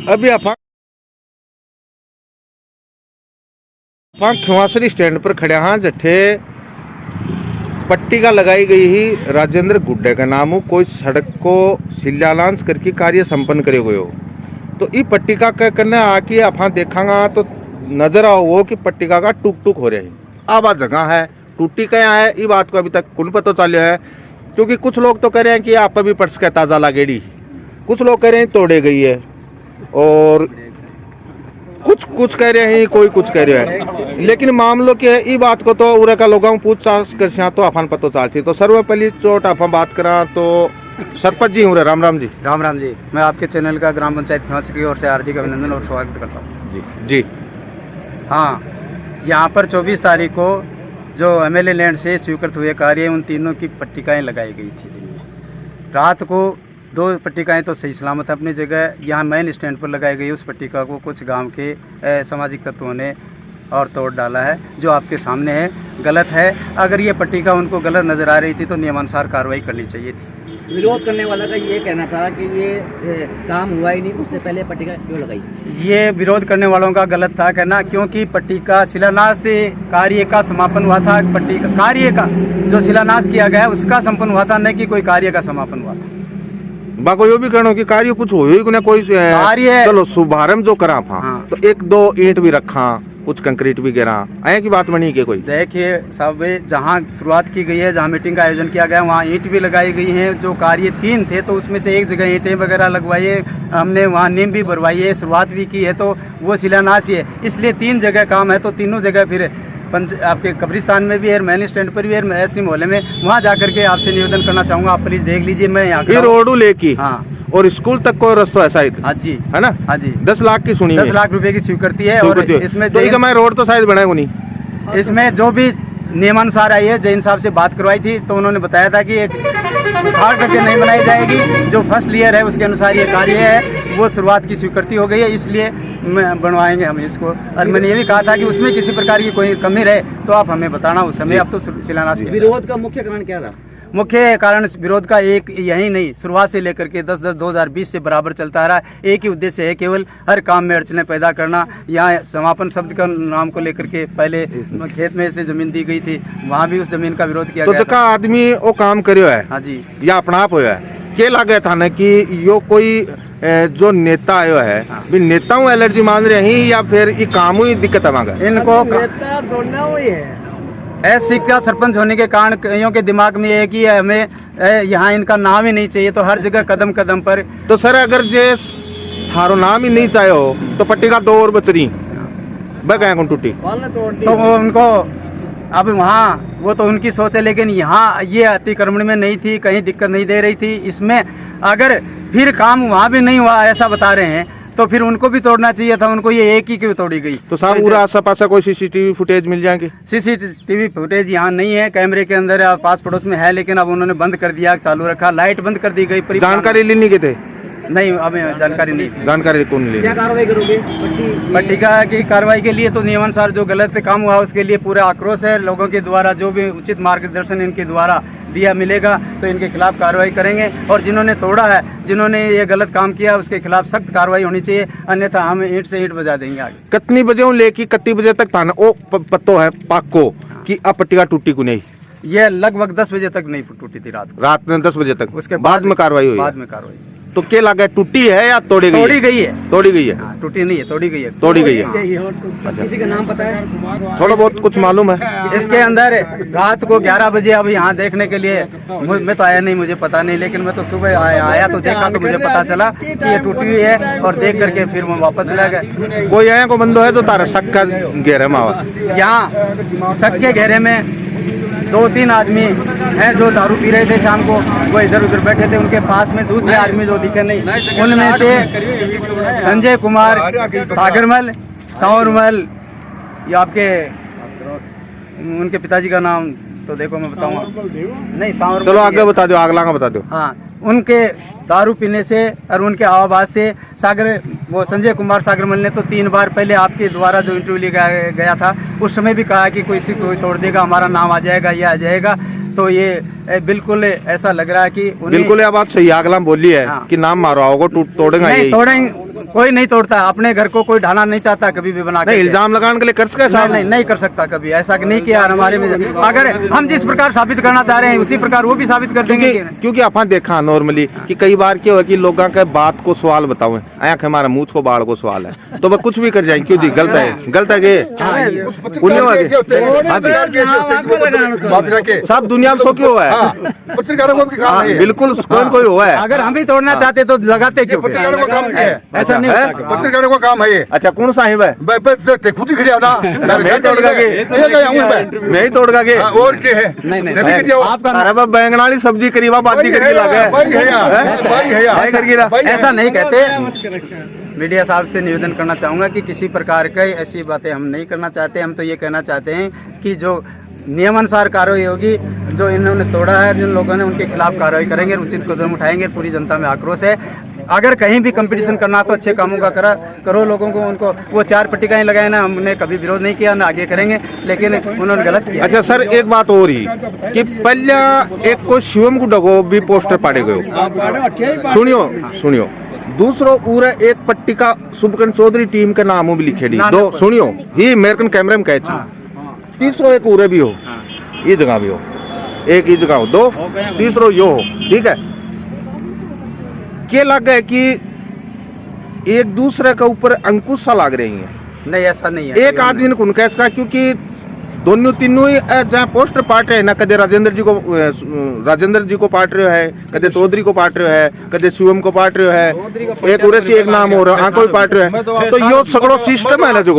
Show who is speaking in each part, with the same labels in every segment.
Speaker 1: अभी आप खिवासरी स्टैंड पर खड़े हाँ जठे पट्टिका लगाई गई ही राजेंद्र गुड्डे का नाम हो कोई सड़क को शिलान्यास करके कार्य संपन्न करे हुए हो। तो ई पट्टिका के करने आके आप देखांगा तो नजर आओ वो कि पट्टिका का टूक टूक हो रहा है। अब आ जगह है टूटी क्या है ये बात को अभी तक कौन पता चलो है, क्योंकि कुछ लोग तो कह रहे हैं कि आप अभी पर्स का ताज़ा लागेड़ी, कुछ लोग कह रहे हैं तोड़े गई है, और कुछ कह रहे हैं कोई कुछ कह रहे हैं। लेकिन मामलों की है ई बात को तो उरे का लोगों पूछताछ कर तो अपन पता चल। तो सर्वपल्ली चोट आप बात करा तो सरपंच जी हूँ राम राम जी।
Speaker 2: राम राम जी। मैं आपके चैनल का ग्राम पंचायत खिवासरी की ओर से हार्दिक अभिनंदन और स्वागत करता हूँ
Speaker 1: जी जी।
Speaker 2: हाँ, यहाँ पर 24 तारीख को जो MLA लैंड से स्वीकृत हुए कार्य उन तीनों की पट्टिकाएँ लगाई गई थी। दिन में रात को 2 पट्टिकाएँ तो सही सलामत है अपनी जगह। यहाँ मेन स्टैंड पर लगाई गई उस पट्टिका को कुछ गांव के सामाजिक तत्वों ने और तोड़ डाला है, जो आपके सामने है, गलत है। अगर ये पट्टिका उनको गलत नज़र आ रही थी तो नियमानुसार कार्रवाई करनी चाहिए थी।
Speaker 3: विरोध करने वाला का ये कहना था कि ये काम हुआ ही नहीं, उससे पहले पट्टिका क्यों लगाई?
Speaker 2: ये विरोध करने वालों का गलत था कहना, क्योंकि पट्टिका शिलान्यास से कार्य का समापन हुआ था। पट्टिका कार्य का जो शिलान्यास किया गया उसका संपन्न हुआ था, न कि कोई कार्य का समापन हुआ था।
Speaker 1: बाको यो भी कहना कि कार्य कुछ हो ही कोई कार्य चलो शुभारंभ जो करा था। हाँ। तो 1-2 ईंट भी रखा, कुछ कंक्रीट भी गिरा, आया की बात बनी के कोई? देखिए
Speaker 2: साहब, जहाँ शुरुआत की गई है, जहाँ मीटिंग का आयोजन किया गया वहाँ ईंट भी लगाई गई हैं। जो कार्य 3 थे तो उसमें से एक जगह ईंटें वगैरह लगवाई है हमने, वहाँ नींव भी भरवाई है, शुरुआत भी की है, तो वो शिलान्यास ही है। इसलिए 3 जगह काम है, तो तीनों जगह फिर आपके कब्रिस्तान में भी है, मैन स्टैंड पर भी है, ऐसी मोहल्ले में, वहाँ जाकर के आपसे निवेदन करना चाहूँगा, आप प्लीज देख लीजिए। मैं यहाँ
Speaker 1: रोडू लेके
Speaker 2: हाँ
Speaker 1: और स्कूल तक को रास्ता ऐसा ही था।
Speaker 2: हाँ जी,
Speaker 1: है ना?
Speaker 2: हाँ जी।
Speaker 1: 10 लाख की सुनी,
Speaker 2: 10 लाख रुपए की स्वीकृति है। और इसमें
Speaker 1: तो मैं रोड तो शायद बनाए नहीं,
Speaker 2: इसमें जो भी नियमानुसार आई है, जैन साहब से बात करवाई थी तो उन्होंने बताया था कि एक उखाड़ करके नहीं बनाई जाएगी। जो फर्स्ट लेयर है उसके अनुसार ये कार्य है, वो शुरुआत की स्वीकृति हो गई है, इसलिए बनवाएंगे हम इसको। और मैंने ये भी कहा था कि उसमें किसी प्रकार की कोई कमी रहे तो आप हमें बताना उस समय। अब तो शिलान्यास किया।
Speaker 3: विरोध का मुख्य कारण क्या था?
Speaker 2: मुख्य कारण विरोध का एक यही नहीं, शुरुआत से लेकर के 10-10-2020 से बराबर चलता आ रहा है। एक ही उद्देश्य है, केवल हर काम में अड़चने पैदा करना। यहाँ समापन शब्द का नाम को लेकर के पहले खेत में से जमीन दी गई थी, वहाँ भी उस जमीन का विरोध किया गया था।
Speaker 1: आदमी वो काम करियो है, हाँ जी, या अपना आप होया है, के लगे था ना कि यो कोई जो नेता आयो है, हाँ। भी नेताओं एलर्जी मान रहे हैं या फिर ये काम ही दिक्कत है?
Speaker 2: इनको ऐसी क्या सरपंच होने के कारण कईयों के दिमाग में है कि हमें यहाँ इनका नाम ही नहीं चाहिए, तो हर जगह कदम कदम पर।
Speaker 1: तो सर अगर जे थारो नाम ही नहीं चाहे हो तो पट्टिका 2 और बचरी बगैर कौन टूटी
Speaker 2: तो उनको अब वहाँ वो तो उनकी सोच है, लेकिन यहाँ ये अतिक्रमण में नहीं थी, कहीं दिक्कत नहीं दे रही थी। इसमें अगर फिर काम वहाँ भी नहीं हुआ ऐसा बता रहे हैं तो फिर उनको भी तोड़ना चाहिए था। उनको ये एक ही क्यों तोड़ी गई?
Speaker 1: तो साहब पूरा आस-पास कोई CCTV फुटेज मिल जाएंगे?
Speaker 2: CCTV फुटेज यहाँ नहीं है, कैमरे के अंदर पास पड़ोस में है, लेकिन अब उन्होंने बंद कर दिया, चालू रखा, लाइट बंद कर दी गई।
Speaker 1: जानकारी लेनी के थे?
Speaker 2: नहीं, हमें जानकारी नहीं।
Speaker 1: जानकारी कौन ले?
Speaker 3: क्या कार्रवाई करोगे?
Speaker 2: पट्टिका की कार्रवाई के लिए तो नियमानुसार जो गलत काम हुआ उसके लिए पूरा आक्रोश है लोगों के द्वारा। जो भी उचित मार्गदर्शन इनके द्वारा दिया मिलेगा तो इनके खिलाफ कार्रवाई करेंगे। और जिन्होंने तोड़ा है, जिन्होंने ये गलत काम किया, उसके खिलाफ सख्त कार्रवाई होनी चाहिए, अन्यथा हम ईंट से ईंट बजा देंगे आगे।
Speaker 1: कितनी बजे लेके कितनी बजे तक थाना ओ पत्तो है पाको कि अब पट्टिका टूटी को नहीं?
Speaker 2: ये लगभग 10 बजे तक नहीं टूटी थी रात
Speaker 1: में 10 बजे तक।
Speaker 2: उसके
Speaker 1: बाद में कार्रवाई हुई?
Speaker 2: बाद में कार्रवाई।
Speaker 1: तो क्या लगा, टूटी है या तोड़ी गई?
Speaker 2: तोड़ी गई है।
Speaker 1: तोड़ी गई है,
Speaker 2: टूटी नहीं है, तोड़ी गई है।
Speaker 1: तोड़ी गई है।
Speaker 3: किसी का नाम पता है?
Speaker 1: थोड़ा बहुत कुछ मालूम है
Speaker 2: इसके अंदर। रात को 11 बजे अब यहाँ देखने के लिए मैं तो आया नहीं, मुझे पता नहीं, लेकिन मैं तो सुबह आया तो देखा तो मुझे पता चला कि ये टूटी हुई है, और देख करके फिर मैं वापस चला गया।
Speaker 1: कोई आया को बंदो है तो तारा शक का घेरे में आवा?
Speaker 2: यहाँ शक के घेरे में 2-3 आदमी हैं जो दारू पी रहे थे शाम को, वो इधर उधर बैठे थे। उनके पास में दूसरे आदमी जो दिखे नहीं, उनमें से संजय कुमार सागरमल, सावरमल, ये आपके उनके पिताजी का नाम तो देखो मैं बताऊंगा नहीं, सावरमल।
Speaker 1: चलो आगे बता दो, अगला का बता दो।
Speaker 2: हाँ, उनके दारू पीने से और उनके आवाज़ से वो संजय कुमार सागरमल ने तो 3 बार पहले आपके द्वारा जो इंटरव्यू लिया गया था उस समय भी कहा कि कोई तोड़ देगा, हमारा नाम आ जाएगा, ये आ जाएगा। तो ये बिल्कुल ऐसा लग रहा है कि
Speaker 1: बिल्कुल ये बात सही अगला बोली है। हाँ। कि नाम मारो होगा तोड़ेगा,
Speaker 2: नहीं तोड़ेंगे, कोई नहीं तोड़ता, अपने घर को कोई ढाना नहीं चाहता कभी भी बना
Speaker 1: नहीं,
Speaker 2: के।
Speaker 1: इल्जाम लगाने के लिए कर सकते हैं
Speaker 2: नहीं,
Speaker 1: साहब?
Speaker 2: नहीं नहीं कर सकता कभी, ऐसा नहीं किया हमारे में। अगर हम जिस प्रकार साबित करना चाह रहे हैं उसी प्रकार वो भी साबित कर देंगे।
Speaker 1: क्योंकि अपन देखा नॉर्मली कि कई बार क्या हो कि लोगों के बात को सवाल बताओ, आंख हमारा मुंह को बाढ़ को सवाल है तो वह कुछ भी कर जाएंगे। क्यों जी, गलत है, गलत है ये सब दुनिया में सो क्यों हुआ है?
Speaker 4: पत्रकारों को भी काम है,
Speaker 1: बिल्कुल कौन कोई हुआ है।
Speaker 2: अगर हम भी तोड़ना चाहते तो लगाते क्यों?
Speaker 4: पत्रकारों का काम है,
Speaker 2: ऐसा नहीं होता कभी।
Speaker 4: पत्रकारों का काम है ये।
Speaker 1: अच्छा कौन साहिब है?
Speaker 4: खुद ही खड़े ना,
Speaker 1: मैं तोड़ मैं ही तोड़ के
Speaker 4: और क्या है?
Speaker 2: नहीं आपका
Speaker 1: अरे बा बैंगनाली सब्जी करीबा बात नहीं करके लगे
Speaker 2: ऐसा नहीं कहते। मीडिया साहब से निवेदन करना चाहूँगा कि किसी प्रकार की ऐसी बातें हम नहीं करना चाहते। हम तो ये कहना चाहते हैं कि जो नियमानुसार कार्रवाई होगी, जो इन्होंने तोड़ा है जिन लोगों ने, उनके खिलाफ कार्रवाई करेंगे, उचित कदम उठाएंगे। पूरी जनता में आक्रोश है। अगर कहीं भी कंपटीशन करना तो अच्छे कामों का करो, लोगों को उनको वो 4 पट्टिकाएं लगाए ना, हमने कभी विरोध नहीं किया, ना आगे करेंगे, लेकिन उन्होंने गलत किया।
Speaker 1: अच्छा सर, एक बात और ही कि पहले एक को शिवम को डगो भी पोस्टर पाड़े गयो, सुनियो दूसरो उरे एक पट्टिका शुभकरण चौधरी टीम के नामों भी लिखे दी दो, सुनियो ही अमेरिकन कैमरे में कैच। तीसरो एक उरे भी हो, ये जगह भी हो, एक ही जगह हो, 2 तीसरो यो हो, ठीक है। क्या लग है कि एक दूसरे के ऊपर अंकुश सा लग रही है?
Speaker 2: नहीं, ऐसा नहीं है।
Speaker 1: एक आदमी ने कौन कैस का, क्योंकि दोनों तीनों ही जहाँ पोस्टर पाट रहे हैं ना, कदे राजेंद्र जी को पाट रहे है, कदे चौधरी को पाट रहे है, कदे शिवम को पाट रहे है, एक उरे से एक नाम हो रहा है, कोई पाट रहे है, तो यो सगड़ो सिस्टम है ना जो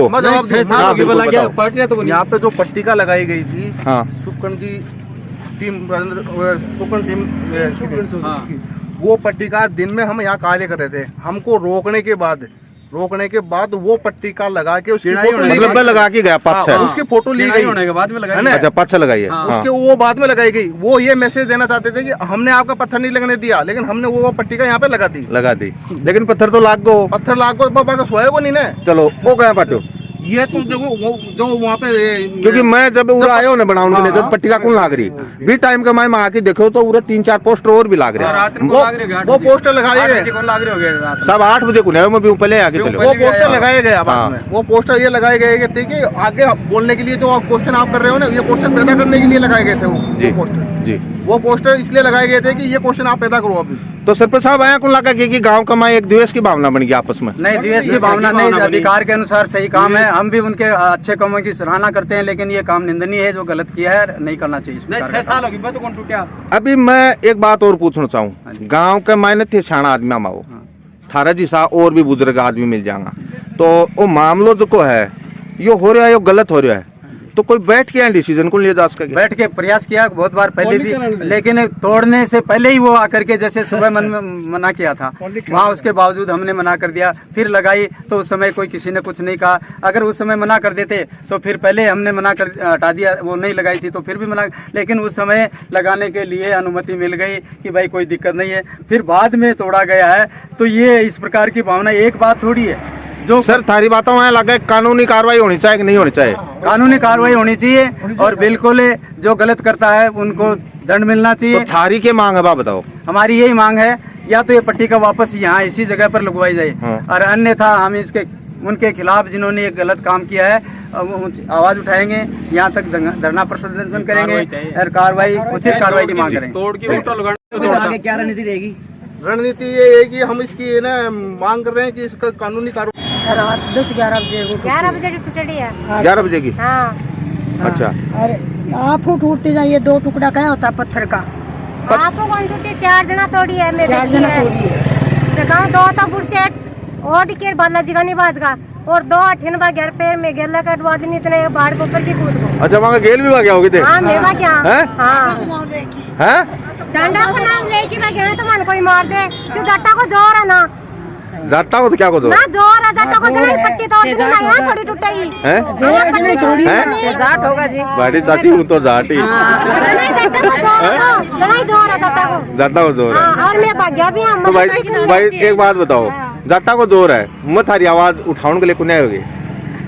Speaker 5: यहाँ पे जो पट्टिका लगाई गई थी,
Speaker 1: हाँ
Speaker 5: सुकन जी टीम सुकन टीम वो पट्टिका दिन में हम यहाँ कार्य कर रहे थे, हमको रोकने के बाद वो पट्टिका लगा के उसकी फोटो
Speaker 1: मतलब लगा के गया पाँच छह,
Speaker 5: उसकी फोटो ली गई होने के बाद में लगाई, है ना?
Speaker 1: अच्छा 5 लगाई है,
Speaker 5: उसके वो बाद में लगाई गई। वो ये मैसेज देना चाहते थे कि हमने आपका पत्थर नहीं लगने दिया, लेकिन हमने वो पट्टिका यहाँ पे लगा दी,
Speaker 1: लेकिन पत्थर तो लाग गो,
Speaker 5: पत्थर लाग को बाबा का सोया को नहीं ना।
Speaker 1: चलो वो गया पाटो,
Speaker 5: ये तो देखो वो जो वहाँ पे
Speaker 1: क्योंकि मैं जब उरा आया हूँ बनाने के लिए, जब पट्टिका कौन लाग रही भी टाइम का मैं मंगा के देखो तो उरा 3-4 पोस्टर और भी लाग रहे हैं।
Speaker 5: वो पोस्टर लगाए गए
Speaker 1: सब 8 बजे को मैं भी पहले आगे चलो,
Speaker 5: वो पोस्टर लगाए गए बाद में। वो पोस्टर ये लगाए गए थे कि आगे बोलने के लिए जो क्वेश्चन आप कर रहे हो ना, ये क्वेश्चन पैदा करने के लिए लगाए गए थे वो पोस्टर
Speaker 1: जी।
Speaker 5: वो पोस्टर इसलिए लगाए गए थे कि ये क्वेश्चन आप पैदा करो अभी।
Speaker 1: तो सरपंच साहब आया कौन लगा कि गांव का माँ एक द्वेष की भावना बन गई आपस में?
Speaker 2: नहीं, द्वेष की भावना नहीं, अधिकार के अनुसार सही काम है। हम भी उनके अच्छे कामों की सराहना करते हैं, लेकिन ये काम निंदनीय है जो गलत किया है, नहीं करना चाहिए।
Speaker 4: 6 साल होगी तो कौन टूटा।
Speaker 1: अभी मैं एक बात और पूछना चाहूँ, गाँव के मायने थे शाना आदमी माओ थारा जी सा और भी बुजुर्ग आदमी मिल जाएगा, तो वो मामलो जो को है यो हो रहा है, यो गलत हो रहा है, तो कोई बैठ के डिसीजन को लिया जा सके?
Speaker 2: बैठ के प्रयास किया बहुत बार पहले भी, लेकिन तोड़ने से पहले ही वो आकर के जैसे सुबह मन में मना किया था, वहाँ उसके बावजूद हमने मना कर दिया, फिर लगाई तो उस समय कोई किसी ने कुछ नहीं कहा। अगर उस समय मना कर देते तो फिर पहले हमने मना कर हटा दिया, वो नहीं लगाई थी तो फिर भी मना, लेकिन उस समय लगाने के लिए अनुमति मिल गई कि भाई कोई दिक्कत नहीं है, फिर बाद में तोड़ा गया है। तो ये इस प्रकार की भावना एक बात थोड़ी है जो
Speaker 1: सर थारी बातों में लगा कानूनी कार्रवाई होनी चाहिए कि नहीं होनी चाहिए?
Speaker 2: कानूनी कार्रवाई होनी चाहिए और बिल्कुल जो गलत करता है उनको दंड मिलना चाहिए।
Speaker 1: तो थारी के मांग है बा बताओ? हमारी
Speaker 2: यही मांग है, या तो ये पट्टिका वापस यहाँ इसी जगह पर लगवाई जाए, और अन्यथा हम इसके उनके खिलाफ जिन्होंने ये गलत काम किया है आवाज उठाएंगे, यहाँ तक धरना प्रदर्शन करेंगे और कार्रवाई उचित कार्रवाई की मांग करेंगे।
Speaker 3: आगे क्या रणनीति रहेगी?
Speaker 5: रणनीति ये है कि हम इसकी ना मांग कर रहे हैं कि इसका कानूनी कार्रवाई।
Speaker 6: रात 10-11 बजे
Speaker 7: 11 बजे टूटी है।
Speaker 1: 11 बजे की?
Speaker 7: हाँ।
Speaker 1: अच्छा।
Speaker 6: अरे आप फुट उठते जाइए, 2 टुकड़ा क्या होता है पत्थर का?
Speaker 7: आपको कौन टूटी? 4 जना तोड़ी है मेरे।
Speaker 6: 4 जना तोड़ी है।
Speaker 7: गाँव 2 था बुरसेट और के बालाजी का निवास का, और 2 अठन बा घर पैर में गेला का वादनी इतने बाढ़ को ऊपर की कूद को।
Speaker 1: अच्छा वहाँ गेल भी भाग गया होगी थे?
Speaker 7: हाँ मेवा क्या? हाँ
Speaker 1: हैं?
Speaker 7: डंडा को नाम लेके भाग गए तो मन कोई मार दे, तो जट्टा को जोर है ना।
Speaker 1: जाटा को तो क्या को दो?
Speaker 7: ना जोर है जट्टा को, जना पट्टी तोड़ दी ना, यहाँ थोड़ी टूटी
Speaker 1: हैं?
Speaker 7: पट्टी थोड़ी
Speaker 6: जाट होगा जी।
Speaker 1: बड़ी चाची हूँ तो जाटी।
Speaker 7: जट्टा को जोर है, जना जोर है जट्टा को।
Speaker 1: जाटा को जोर है।
Speaker 7: और मैं भाग गया भी हम।
Speaker 1: तो भाई एक बात बताओ, जाटा को जोर है, मैं थारी आवाज उठाने के लिए कुछ नहीं होगी?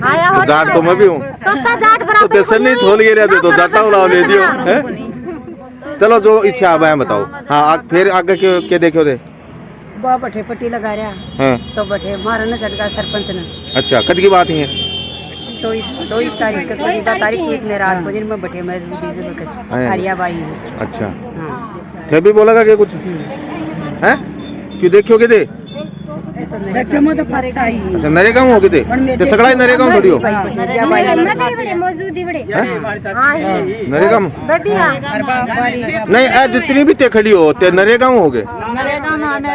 Speaker 7: आया हो
Speaker 1: जाट तो मैं भी हूँ,
Speaker 7: तो जाट
Speaker 1: तो
Speaker 7: बराबर
Speaker 1: तेसन नहीं छोड़ के रहते तो जाटा उड़ा ले दियो। चलो जो इच्छा अब है बताओ। हाँ फिर आगे क्या देखो थे?
Speaker 6: वो बठे पट्टी लगा रहा
Speaker 1: हाँ
Speaker 6: तो बठे मारा न झटका सरपंच ने
Speaker 1: अच्छा कद की बात है
Speaker 6: 24 तारीख का 14 तारीख हुई में रात को दिन में बठे मजबूरी से बकर आर्या बाई है
Speaker 1: अच्छा
Speaker 6: हाँ
Speaker 1: थे भी बोला था कि कुछ हैं क्यों देखियो के दे
Speaker 6: रखे मत पाछा आई
Speaker 1: अच्छा नरेगा हो के दे ते सगड़ा ही नरेगा थोड़ी हो
Speaker 6: आर्या बाई
Speaker 7: मौजूद ही बड़े हाँ
Speaker 1: नरेगा
Speaker 7: बेबी हाँ
Speaker 1: नहीं ए जितनी भी ते खड़ी हो ते नरेगा हो गए
Speaker 6: नरेगा में हमें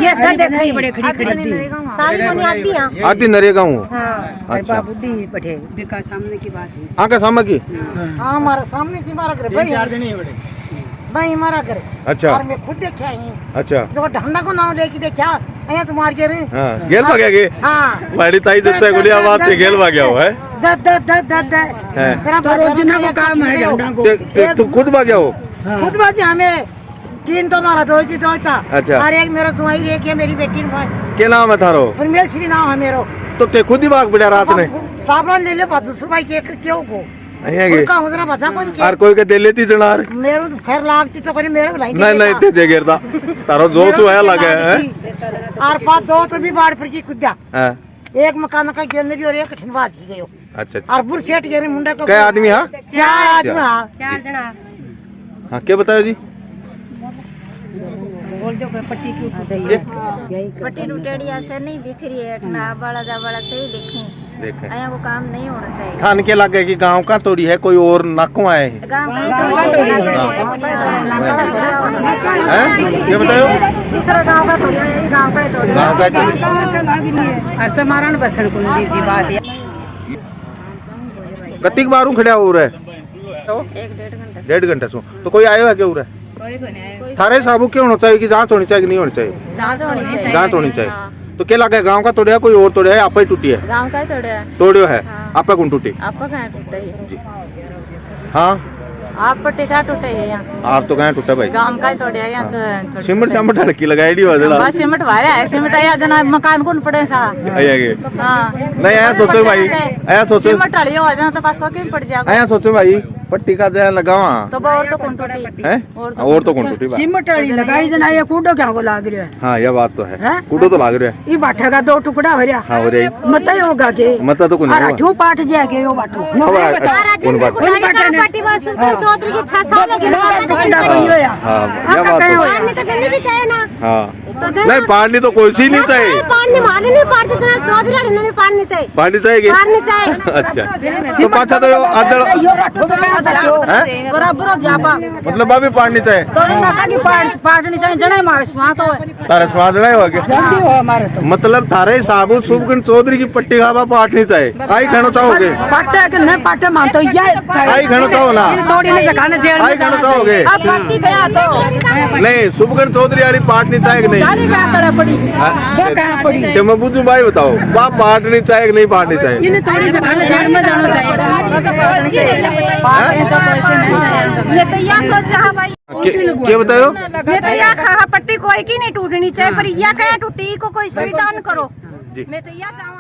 Speaker 6: ये सब देखई बड़े खड़ी खड़ी
Speaker 7: सारी होनी आती हाँ
Speaker 1: आधी नरेगा हो
Speaker 6: अरे बाबू दी बठे बिका सामने की बात है
Speaker 1: आके सामा की
Speaker 8: हाँ हमारे सामने से मारा करे भाई 4 दिन ही बड़े भाई मारा करे
Speaker 1: अच्छा
Speaker 8: और मैं खुद देखा ही
Speaker 1: अच्छा
Speaker 8: जो ढंडा को नाम लेके देखा अया तो मार के रे
Speaker 1: हाँ गेल भाग गए
Speaker 8: हाँ
Speaker 1: बड़ी ताई जब से गुड़िया बात से गेल भाग गया हो है
Speaker 8: दद तेरा रोजना का काम है ढंडा को
Speaker 1: तू खुद भाग गया हो
Speaker 8: खुद बाजी हमें 3 तो मारा 2 की 2 था
Speaker 1: अच्छा।
Speaker 8: और एक मेरा तुम्हारी एक है मेरी बेटी ने
Speaker 1: के नाम है थारो
Speaker 8: परमेल श्री नाम है मेरो
Speaker 1: तो ते खुद ही भाग पड़ा रात में
Speaker 8: पापड़ा ले ले 200 रुपए के क्यों को
Speaker 1: अहिया के
Speaker 8: उनका हुजरा बचा कौन
Speaker 1: और कोई के दे लेती जनार
Speaker 8: मेरो खैर लागती तो करे मेरे लाई
Speaker 1: नहीं नहीं ते दे गिरदा तारो जो सो है लगे है
Speaker 8: और पास 2 तो भी बाढ़ फिर की कुद्या
Speaker 1: हां
Speaker 8: एक मकान का गिरने और एक ठनवास ही गयो
Speaker 1: अच्छा
Speaker 8: और बुर सेठ गिरे मुंडे को
Speaker 1: कै आदमी हां
Speaker 8: 4 आदमी हाँ
Speaker 7: 4 जना
Speaker 1: हां क्या बतायो जी
Speaker 6: बोल जो पट्टी क्यों
Speaker 9: पट्टी टूटेड़ी ऐसे नहीं दिख रही है ना बड़ा जा बड़ा सही दिखी
Speaker 1: देखें
Speaker 9: आया को काम नहीं होना चाहिए
Speaker 1: थान के लगे कि गांव का तोड़ी है कोई और नाको आए हैं
Speaker 9: गांव
Speaker 1: ये बताओ
Speaker 7: दूसरा गाँव का तो गाँव का तो
Speaker 1: गांव का तोड़ी
Speaker 6: अच्छा मारा न बसण को जी बात है
Speaker 1: कतिक बारू खड़ा हो रहा है
Speaker 9: 1-1.5 घंटा
Speaker 1: 1.5 घंटा सो तो कोई आयो है क्या हो रहा है थारे साबू क्यों होना चाहिए कि जांच होनी चाहिए कि नहीं होनी चाहिए
Speaker 9: जांच होनी चाहिए
Speaker 1: जांच होनी चाहिए तो क्या लगा गांव का तोड़िया कोई और तोड़िया है आप ही टूटी है
Speaker 9: गांव का ही तोड़े है
Speaker 1: तोड़ियो है आपका कौन टूटी
Speaker 9: आपका कहाँ टूटा है
Speaker 1: हाँ
Speaker 9: आप पट्टी क्या टूटे है यहाँ
Speaker 1: आप तो कहाँ टूटा भाई
Speaker 9: गांव का ही तोड़े है यहाँ तो
Speaker 1: सिमट सिमट हड़की लगाई डी वजला
Speaker 9: बस सीमेंट वाले है सीमेंट आया जना मकान कौन पड़े सा
Speaker 1: आया के
Speaker 9: हाँ
Speaker 1: नहीं आया सोचो भाई आया सोचो
Speaker 9: सीमेंट डाली हो जाना तो पास क्यों पड़ जाएगा
Speaker 1: आया सोचो भाई पट्टी का जया लगावा
Speaker 9: तो और तो कौन टूटी
Speaker 1: है और तो कौन टूटी भाई
Speaker 8: सिमट वाली लगाई जना ये कूडो क्या को लाग रहा है
Speaker 1: हाँ यह बात तो है कूड़ो तो लाग रहा है
Speaker 8: ये बाठा का 2 टुकड़ा हो रहा
Speaker 1: हाँ हो रही
Speaker 8: मत होगा के
Speaker 1: मत तो कुछ
Speaker 8: और
Speaker 1: नहीं
Speaker 8: अठू पाठ जाके यो बाटू
Speaker 1: कौन बात
Speaker 7: पट्टी बस सुल्तान चौधरी की 6 साल लगे
Speaker 1: हाँ यह बात तो है
Speaker 7: पानी तो करनी भी चाहिए ना
Speaker 1: हाँ नहीं पानी तो कोई सी नहीं चाहिए
Speaker 7: पानी माने नहीं पाड़ते तो चौधरी रहने में पानी चाहिए
Speaker 1: पानी चाहिए
Speaker 7: पानी चाहिए
Speaker 1: अच्छा तो पाछा तो अदर
Speaker 6: बराबर जापा
Speaker 1: मतलब अभी पानी चाहिए
Speaker 6: तोरी नाका की पाटनी चाहिए जने मारे सुहा तो
Speaker 1: तारे स्वाद नहीं हो गया
Speaker 8: जल्दी हो हमारे तो
Speaker 1: मतलब थारे साबु शुभगन चौधरी की पट्टी खावा पाटनी चाहिए आई खाना चाहोगे
Speaker 8: पाटे के नहीं पाटे मान तो ये
Speaker 1: आई खाना चाहो ना
Speaker 8: तोड़ी नहीं जगाने जेल
Speaker 1: आई खाना चाहोगे
Speaker 6: अब पट्टी गया तो
Speaker 1: नहीं शुभगन चौधरी वाली पाटनी चाहिए कि नहीं
Speaker 6: गाड़ी क्या करे पड़ी
Speaker 8: वो कहाँ पड़ी
Speaker 1: तो मैं बुझू भाई बताओ बाप पाटनी चाहिए कि नहीं पाटनी चाहिए
Speaker 6: इन्हें थोड़ी जगाने जेल में जाना चाहिए पाटनी तो पैसे नहीं चाहिए
Speaker 7: मैं तो यह सोच रहा भाई
Speaker 1: क्या बताओ
Speaker 7: मैं तो यह कहा पट्टी कोई की नहीं टूटनी चाहिए पर यह क्या टूटी को कोई सुविधा न करो
Speaker 1: जी
Speaker 7: मैं तो यह चाहूँ